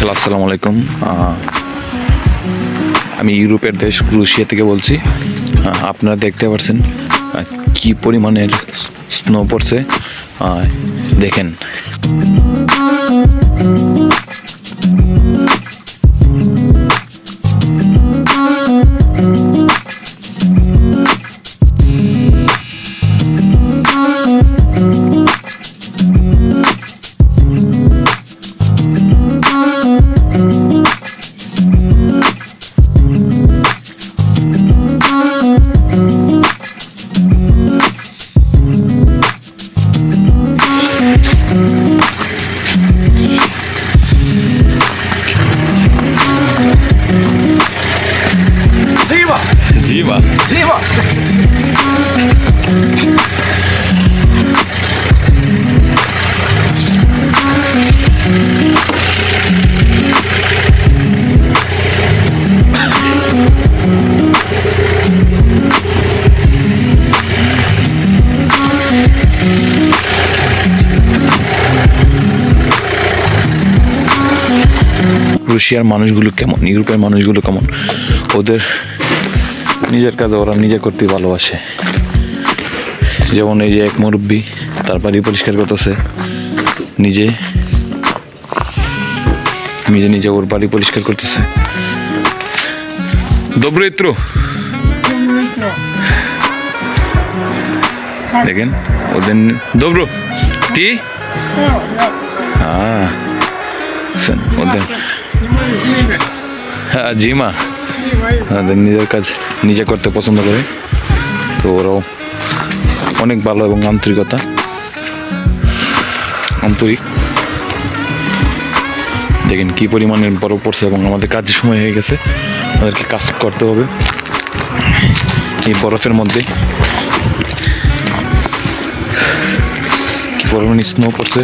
Hello, আসসালামু আলাইকুম। আমি ইউরোপের দেশ ক্রোয়েশিয়া থেকে বলছি। আপনারা দেখতে পাচ্ছেন কি পরিমাণের স্নো পড়ছে, দেখেন। Zima. Zima. ক্রোয়েশিয়ার মানুষগুলো কেমন, ইউরোপের মানুষগুলো কেমন, ওদের নিজের কাজ ওরা নিজে করতে ভালোবাসে। যেমন এই যে এক মুরব্বী তার বাড়ি পরিষ্কার করতেছে, নিজে নিজে নিজে ওর বাড়ি পরিষ্কার করতেছে। Доброе утро. দেখেন ওদের добро. Ти? ওদের জিমা ওদের নিজের কাজ নিজে করতে পছন্দ করে, তো ওরাও অনেক ভালো এবং আন্তরিক। দেখেন কি পরিমাণের বরফ পড়ছে এবং আমাদের কাজের সময় হয়ে গেছে, আমাদেরকে কাজ করতে হবে এই বরফের মধ্যে। কি পরিমাণ স্নো পড়ছে